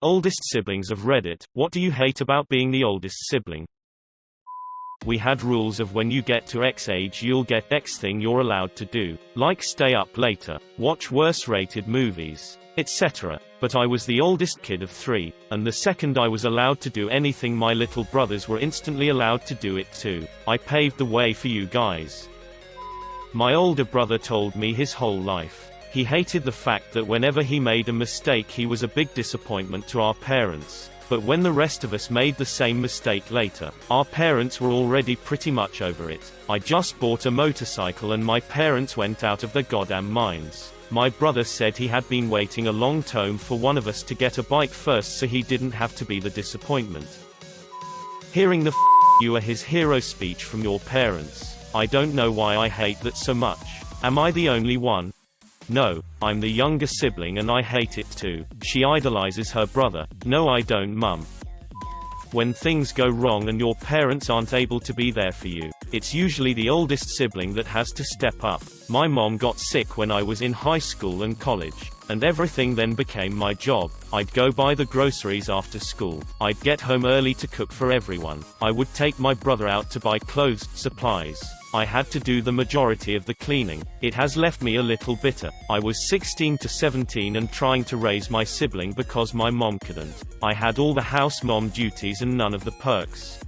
Oldest siblings of Reddit, what do you hate about being the oldest sibling? We had rules of when you get to X age you'll get X thing you're allowed to do, like stay up later, watch worse rated movies, etc. But I was the oldest kid of 3, and the second I was allowed to do anything my little brothers were instantly allowed to do it too. I paved the way for you guys. My older brother told me his whole life. He hated the fact that whenever he made a mistake he was a big disappointment to our parents. But when the rest of us made the same mistake later, our parents were already pretty much over it. I just bought a motorcycle and my parents went out of their goddamn minds. My brother said he had been waiting a long time for one of us to get a bike first so he didn't have to be the disappointment. Hearing the you are his hero speech from your parents, I don't know why I hate that so much. Am I the only one? No, I'm the younger sibling and I hate it too. She idolizes her brother. No I don't mum. When things go wrong and your parents aren't able to be there for you, it's usually the oldest sibling that has to step up. My mom got sick when I was in high school and college, and everything then became my job. I'd go buy the groceries after school. I'd get home early to cook for everyone. I would take my brother out to buy clothes, supplies. I had to do the majority of the cleaning. It has left me a little bitter. I was 16 to 17 and trying to raise my sibling because my mom couldn't. I had all the house mom duties and none of the perks.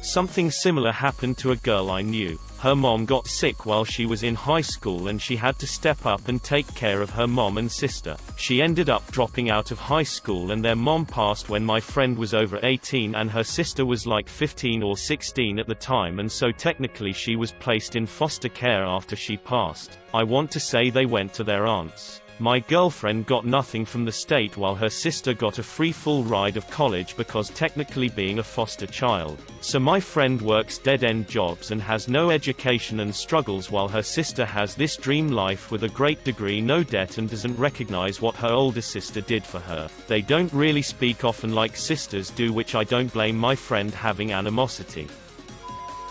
Something similar happened to a girl I knew. Her mom got sick while she was in high school and she had to step up and take care of her mom and sister. She ended up dropping out of high school and their mom passed when my friend was over 18 and her sister was like 15 or 16 at the time, and so technically she was placed in foster care after she passed. I want to say they went to their aunts. My girlfriend got nothing from the state while her sister got a free full ride of college because technically being a foster child. So my friend works dead-end jobs and has no education and struggles while her sister has this dream life with a great degree, no debt, and doesn't recognize what her older sister did for her. They don't really speak often like sisters do, which I don't blame my friend having animosity.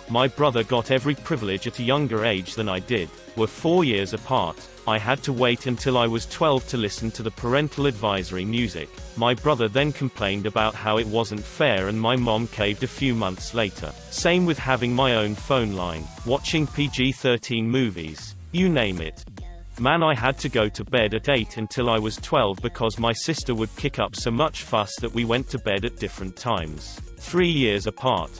My brother got every privilege at a younger age than I did. We're 4 years apart. I had to wait until I was 12 to listen to the parental advisory music. My brother then complained about how it wasn't fair and my mom caved a few months later. Same with having my own phone line, watching PG-13 movies, you name it. Man, I had to go to bed at 8 until I was 12 because my sister would kick up so much fuss that we went to bed at different times. 3 years apart.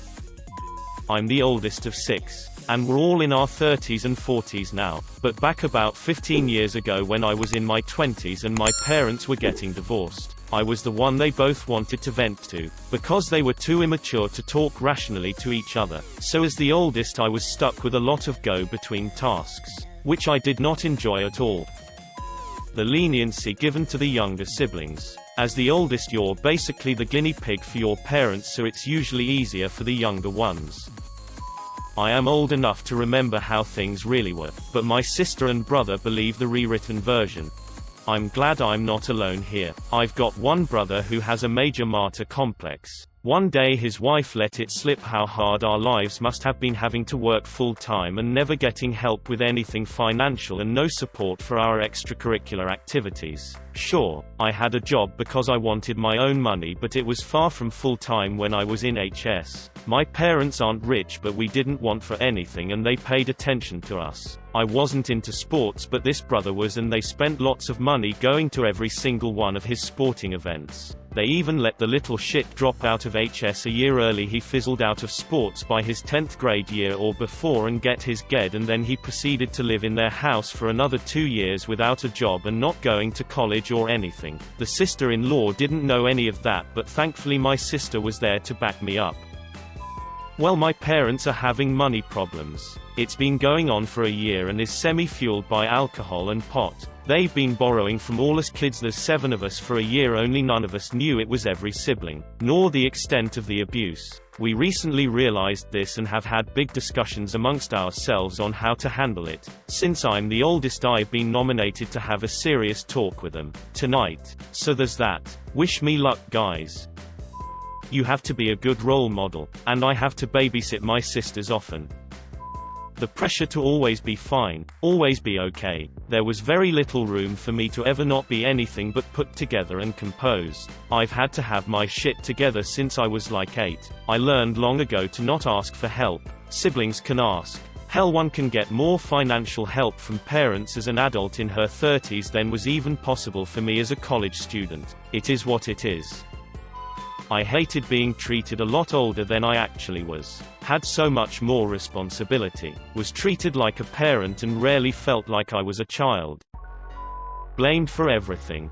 I'm the oldest of 6. And we're all in our 30s and 40s now. But back about 15 years ago when I was in my 20s and my parents were getting divorced, I was the one they both wanted to vent to, because they were too immature to talk rationally to each other. So as the oldest I was stuck with a lot of go-between tasks, which I did not enjoy at all. The leniency given to the younger siblings. As the oldest you're basically the guinea pig for your parents, so it's usually easier for the younger ones. I am old enough to remember how things really were, but my sister and brother believe the rewritten version. I'm glad I'm not alone here. I've got one brother who has a major martyr complex. One day his wife let it slip how hard our lives must have been, having to work full-time and never getting help with anything financial and no support for our extracurricular activities. Sure, I had a job because I wanted my own money, but it was far from full-time when I was in HS. My parents aren't rich, but we didn't want for anything and they paid attention to us. I wasn't into sports, but this brother was, and they spent lots of money going to every single one of his sporting events. They even let the little shit drop out of HS a year early. He fizzled out of sports by his 10th grade year or before and get his GED, and then he proceeded to live in their house for another 2 years without a job and not going to college or anything. The sister-in-law didn't know any of that, but thankfully my sister was there to back me up. Well, my parents are having money problems. It's been going on for a year and is semi-fueled by alcohol and pot. They've been borrowing from all us kids. There's 7 of us for a year, only none of us knew it was every sibling, nor the extent of the abuse. We recently realized this and have had big discussions amongst ourselves on how to handle it. Since I'm the oldest, I've been nominated to have a serious talk with them tonight. So there's that. Wish me luck, guys. You have to be a good role model, and I have to babysit my sisters often. The pressure to always be fine, always be okay. There was very little room for me to ever not be anything but put together and composed. I've had to have my shit together since I was like 8. I learned long ago to not ask for help. Siblings can ask. Hell, one can get more financial help from parents as an adult in her 30s than was even possible for me as a college student. It is what it is. I hated being treated a lot older than I actually was. Had so much more responsibility. Was treated like a parent and rarely felt like I was a child. Blamed for everything.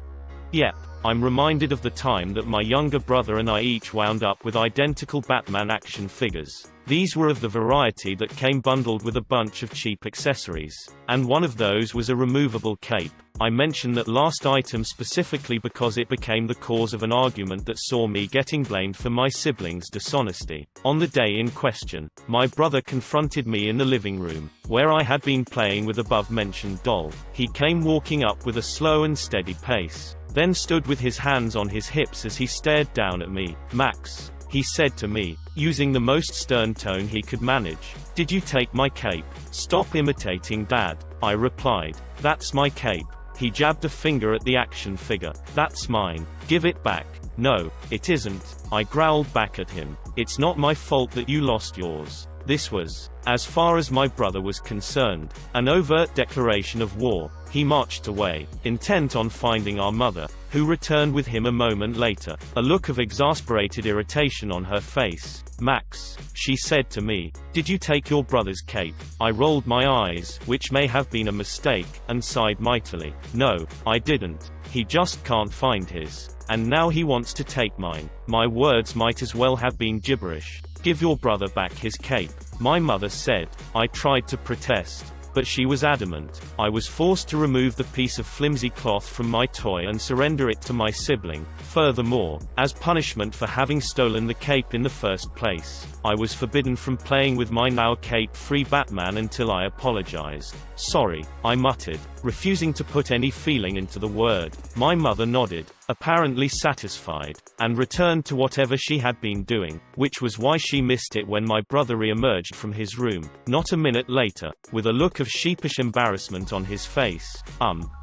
Yep. I'm reminded of the time that my younger brother and I each wound up with identical Batman action figures. These were of the variety that came bundled with a bunch of cheap accessories. And one of those was a removable cape. I mention that last item specifically because it became the cause of an argument that saw me getting blamed for my siblings' dishonesty. On the day in question, my brother confronted me in the living room, where I had been playing with above-mentioned doll. He came walking up with a slow and steady pace, then stood with his hands on his hips as he stared down at me. "Max," he said to me, using the most stern tone he could manage, "did you take my cape? Stop imitating Dad." I replied, "That's my cape." He jabbed a finger at the action figure. "That's mine. Give it back." "No, it isn't," I growled back at him. "It's not my fault that you lost yours." This was, as far as my brother was concerned, an overt declaration of war. He marched away, intent on finding our mother, who returned with him a moment later, a look of exasperated irritation on her face. "Max," she said to me, "did you take your brother's cape?" I rolled my eyes, which may have been a mistake, and sighed mightily. "No, I didn't. He just can't find his. And now he wants to take mine." My words might as well have been gibberish. "Give your brother back his cape," my mother said. I tried to protest, but she was adamant. I was forced to remove the piece of flimsy cloth from my toy and surrender it to my sibling. Furthermore, as punishment for having stolen the cape in the first place, I was forbidden from playing with my now cape-free Batman until I apologized. "Sorry," I muttered, refusing to put any feeling into the word. My mother nodded, apparently satisfied, and returned to whatever she had been doing, which was why she missed it when my brother re-emerged from his room, not a minute later, with a look of sheepish embarrassment on his face.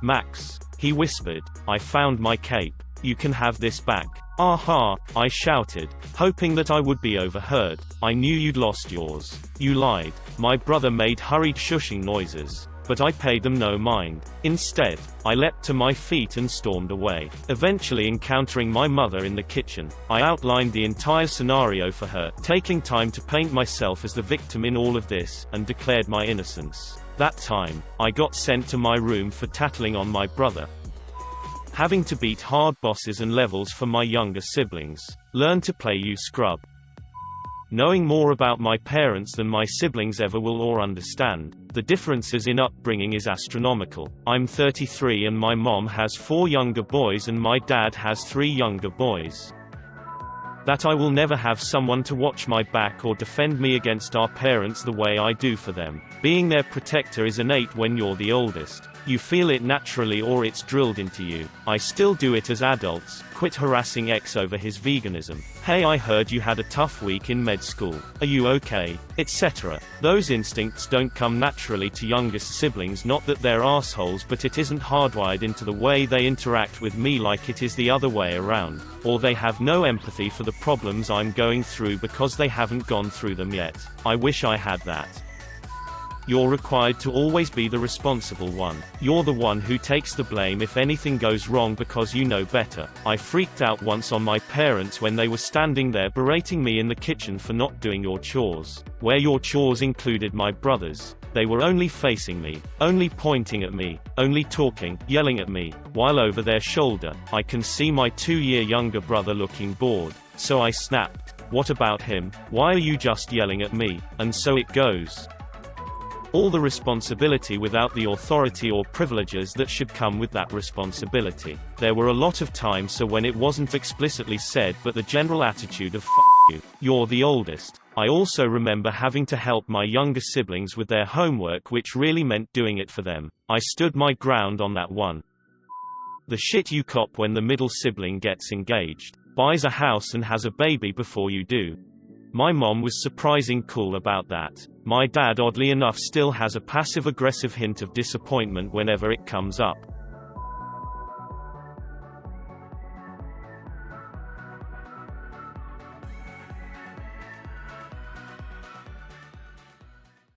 Max," he whispered, "I found my cape. You can have this back." "Aha!" I shouted, hoping that I would be overheard. "I knew you'd lost yours. You lied." My brother made hurried shushing noises, but I paid them no mind. Instead, I leapt to my feet and stormed away, eventually encountering my mother in the kitchen. I outlined the entire scenario for her, taking time to paint myself as the victim in all of this, and declared my innocence. That time, I got sent to my room for tattling on my brother. Having to beat hard bosses and levels for my younger siblings. Learn to play, you scrub. Knowing more about my parents than my siblings ever will or understand, the differences in upbringing is astronomical. I'm 33 and my mom has 4 younger boys and my dad has 3 younger boys. That I will never have someone to watch my back or defend me against our parents the way I do for them. Being their protector is innate when you're the oldest. You feel it naturally or it's drilled into you. I still do it as adults. Quit harassing X over his veganism. "Hey, I heard you had a tough week in med school. Are you okay?" etc. Those instincts don't come naturally to youngest siblings, not that they're assholes, but it isn't hardwired into the way they interact with me like it is the other way around. Or they have no empathy for the problems I'm going through because they haven't gone through them yet. I wish I had that. You're required to always be the responsible one. You're the one who takes the blame if anything goes wrong because you know better. I freaked out once on my parents when they were standing there berating me in the kitchen for not doing your chores. Where your chores included my brothers. They were only facing me, only pointing at me, only talking, yelling at me, while over their shoulder, I can see my 2-year younger brother looking bored. So I snapped, "What about him? Why are you just yelling at me?" And so it goes. All the responsibility without the authority or privileges that should come with that responsibility. There were a lot of times so when it wasn't explicitly said but the general attitude of "F you, you're the oldest." I also remember having to help my younger siblings with their homework, which really meant doing it for them. I stood my ground on that one. The shit you cop when the middle sibling gets engaged, buys a house and has a baby before you do. My mom was surprising cool about that. My dad oddly enough still has a passive-aggressive hint of disappointment whenever it comes up.